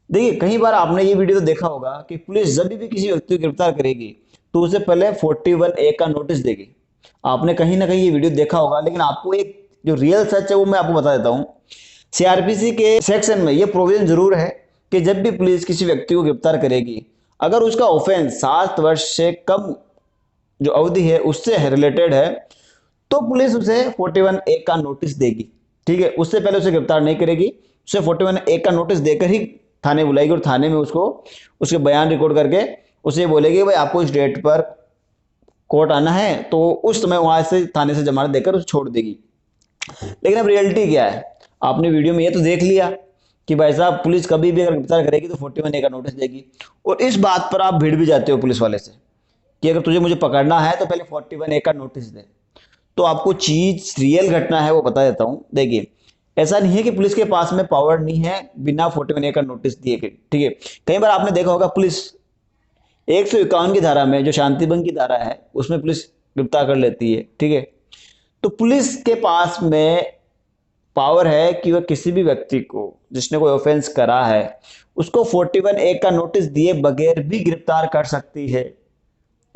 देखिए कई बार आपने ये वीडियो तो देखा होगा कि पुलिस जब भी किसी व्यक्ति को गिरफ्तार करेगी तो उसे पहले 41A का नोटिस देगी। आपने कहीं ना कहीं ये वीडियो देखा होगा, लेकिन आपको एक जो रियल सच है वो मैं आपको बता देता हूँ। सीआरपीसी के सेक्शन में ये प्रोविजन जरूर है कि जब भी पुलिस किसी व्यक्ति को गिरफ्तार करेगी, अगर उसका ऑफेंस 7 वर्ष से कम जो अवधि है उससे रिलेटेड है, तो पुलिस उसे 41A का नोटिस देगी। ठीक है, उससे पहले उसे गिरफ्तार नहीं करेगी। उसे 41A का नोटिस देकर ही थाने बुलाएगी और थाने में उसको उसके बयान रिकॉर्ड करके उसे बोलेगी भाई आपको इस डेट पर कोर्ट आना है, तो उस समय वहां से थाने से जमानत देकर उसे छोड़ देगी। लेकिन अब रियलिटी क्या है, आपने वीडियो में ये तो देख लिया कि भाई साहब पुलिस कभी भी अगर गिरफ्तार करेगी तो 41A का नोटिस देगी, और इस बात पर आप भिड़ भी जाते हो पुलिस वाले से कि अगर तुझे मुझे पकड़ना है तो पहले 41A का नोटिस दे। तो आपको चीज रियल घटना है वो बता देता हूं। देखिए ऐसा नहीं है कि पुलिस के पास में पावर नहीं है बिना 41A का नोटिस दिए के। ठीक है, कई बार आपने देखा होगा पुलिस 151 की धारा में, जो शांति भंग की धारा है, उसमें पुलिस गिरफ्तार कर लेती है। ठीक है, तो पुलिस के पास में पावर है कि वह किसी भी व्यक्ति को जिसने कोई ऑफेंस करा है उसको 41A का नोटिस दिए बगैर भी गिरफ्तार कर सकती है।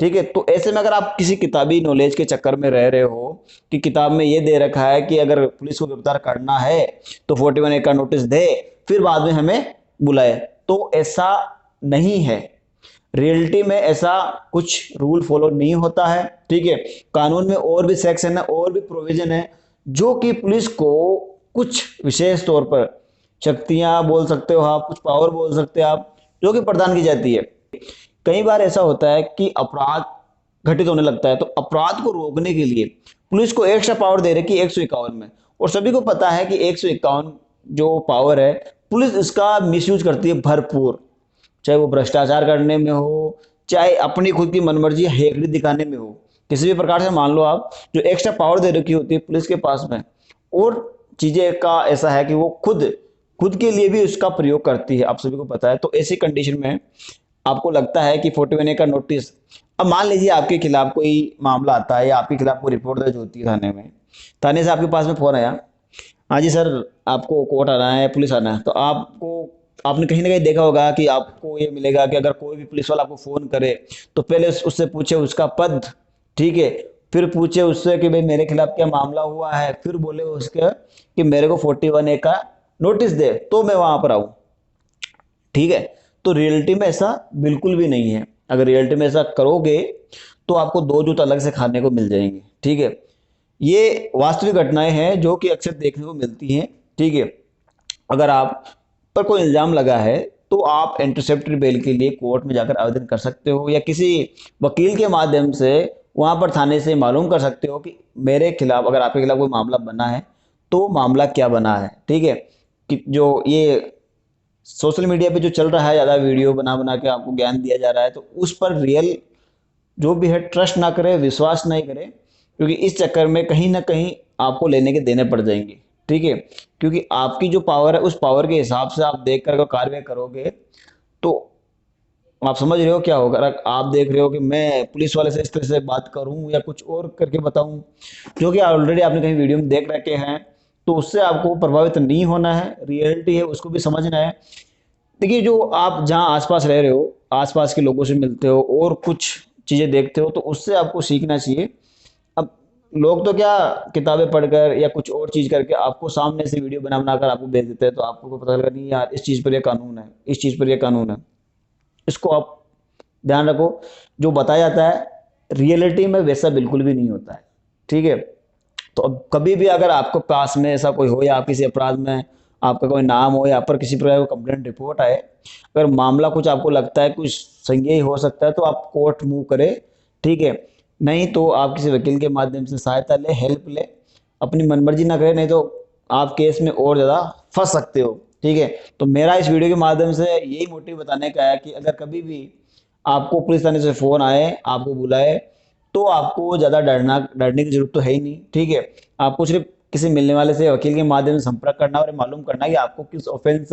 ठीक है, तो ऐसे में अगर आप किसी किताबी नॉलेज के चक्कर में रह रहे हो कि किताब में ये दे रखा है कि अगर पुलिस को गिरफ्तार करना है तो 41A का नोटिस दे फिर बाद में हमें बुलाए, तो ऐसा नहीं है। रियलिटी में ऐसा कुछ रूल फॉलो नहीं होता है। ठीक है, कानून में और भी सेक्शन है और भी प्रोविजन है जो कि पुलिस को कुछ विशेष तौर पर शक्तियां बोल सकते हो आप, कुछ पावर बोल सकते हो आप, जो कि प्रदान की जाती है। कई बार ऐसा होता है कि अपराध घटित होने लगता है, तो अपराध को रोकने के लिए पुलिस को एक्स्ट्रा पावर दे रखी है 151 में, और सभी को पता है कि 151 जो पावर है पुलिस इसका मिसयूज करती है भरपूर। चाहे वो भ्रष्टाचार करने में हो, चाहे अपनी खुद की मनमर्जी हेकड़ी दिखाने में हो, किसी भी प्रकार से मान लो आप जो एक्स्ट्रा पावर दे रखी होती है पुलिस के पास में, और चीजें का ऐसा है कि वो खुद खुद के लिए भी उसका प्रयोग करती है, आप सभी को पता है। तो ऐसी कंडीशन में आपको लगता है कि 41A का नोटिस, अब मान लीजिए आपके खिलाफ कोई मामला आता है या आपके खिलाफ कोई रिपोर्ट दर्ज होती है थाने में, थाने से आपके पास में फोन आया, हाँ जी सर आपको कोर्ट आना है, पुलिस आना है, तो आपको आपने कहीं ना कहीं देखा होगा कि आपको ये मिलेगा कि अगर कोई भी पुलिस वाला आपको फोन करे तो पहले उससे पूछे उसका पद। ठीक है, फिर पूछे उससे कि भाई मेरे खिलाफ क्या मामला हुआ है, फिर बोले उसके कि मेरे को 41A का नोटिस दे तो मैं वहां पर आऊं। ठीक है, तो रियलिटी में ऐसा बिल्कुल भी नहीं है। अगर रियलिटी में ऐसा करोगे तो आपको दो जूत अलग से खाने को मिल जाएंगे। ठीक है, ये वास्तविक घटनाएं हैं जो कि अक्सर देखने को मिलती हैं। ठीक है, अगर आप पर कोई इल्जाम लगा है तो आप इंटरसेप्टर बेल के लिए कोर्ट में जाकर आवेदन कर सकते हो, या किसी वकील के माध्यम से वहां पर थाने से मालूम कर सकते हो कि मेरे खिलाफ, अगर आपके खिलाफ कोई मामला बना है तो मामला क्या बना है। ठीक है, कि जो ये सोशल मीडिया पे जो चल रहा है ज़्यादा वीडियो बना बना के आपको ज्ञान दिया जा रहा है, तो उस पर रियल जो भी है ट्रस्ट ना करे, विश्वास नहीं करे, क्योंकि इस चक्कर में कहीं ना कहीं आपको लेने के देने पड़ जाएंगे। ठीक है, क्योंकि आपकी जो पावर है उस पावर के हिसाब से आप देख कर अगर कार्रवाई करोगे तो आप समझ रहे हो क्या होगा। अगर आप देख रहे हो कि मैं पुलिस वाले से इस तरह से बात करूं या कुछ और करके बताऊं जो कि ऑलरेडी आपने कहीं वीडियो में देख रखे हैं, तो उससे आपको प्रभावित नहीं होना है, रियलिटी है उसको भी समझना है। देखिए जो आप जहाँ आसपास रह रहे हो, आसपास के लोगों से मिलते हो और कुछ चीजें देखते हो, तो उससे आपको सीखना चाहिए। अब लोग तो क्या किताबें पढ़कर या कुछ और चीज करके आपको सामने से वीडियो बना बना कर आपको भेज देते हैं, तो आपको पता लगा नहीं यार इस चीज पर ये कानून है, इस चीज पर ये कानून है। इसको आप ध्यान रखो, जो बताया जाता है रियलिटी में वैसा बिल्कुल भी नहीं होता है। ठीक है, तो अब कभी भी अगर आपको पास में ऐसा कोई हो या आप किसी अपराध में आपका कोई नाम हो या पर किसी प्रकार का कंप्लेंट रिपोर्ट आए, अगर मामला कुछ आपको लगता है कुछ संज्ञेय हो सकता है, तो आप कोर्ट मूव करें। ठीक है, नहीं तो आप किसी वकील के माध्यम से सहायता ले, हेल्प ले, अपनी मनमर्जी ना करें, नहीं तो आप केस में और ज़्यादा फंस सकते हो। ठीक है, तो मेरा इस वीडियो के माध्यम से यही मोटिव बताने का है कि अगर कभी भी आपको पुलिस थाने से फोन आए, आपको बुलाए, तो आपको ज़्यादा डरने की जरूरत तो है ही नहीं। ठीक है, आपको सिर्फ किसी मिलने वाले से वकील के माध्यम से संपर्क करना और मालूम करना कि आपको किस ऑफेंस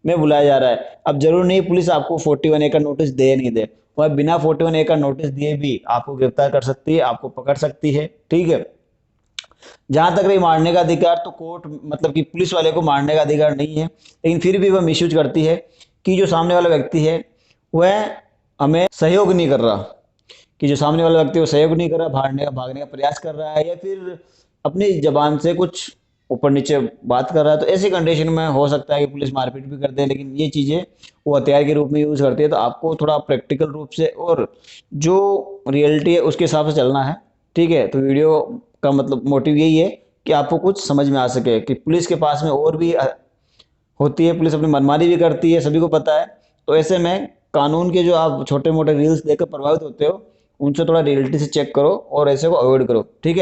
में बुलाया जा रहा है। अब जरूर नहीं पुलिस आपको 41A का नोटिस दे नहीं दे, वह बिना 41A का नोटिस दिए भी आपको गिरफ्तार कर सकती है, आपको पकड़ सकती है। ठीक है, जहां तक रही मारने का अधिकार, तो कोर्ट मतलब कि पुलिस वाले को मारने का अधिकार नहीं है, लेकिन फिर भी वह मिसयूज करती है कि जो सामने वाला व्यक्ति है वह हमें सहयोग नहीं कर रहा, कि जो सामने वाला व्यक्ति वो सहयोग नहीं कर रहा, भागने का प्रयास कर रहा है, या फिर अपनी जबान से कुछ ऊपर नीचे बात कर रहा है, तो ऐसी कंडीशन में हो सकता है कि पुलिस मारपीट भी कर दे। लेकिन ये चीज़ें वो हथियार के रूप में यूज़ करती है, तो आपको थोड़ा प्रैक्टिकल रूप से और जो रियलिटी है उसके हिसाब से चलना है। ठीक है, तो वीडियो का मतलब मोटिव यही है कि आपको कुछ समझ में आ सके कि पुलिस के पास में और भी होती है, पुलिस अपनी मनमानी भी करती है, सभी को पता है। तो ऐसे में कानून के जो आप छोटे मोटे रील्स देखकर प्रभावित होते हो, उनसे थोड़ा रियलिटी से चेक करो और ऐसे को अवॉइड करो। ठीक है।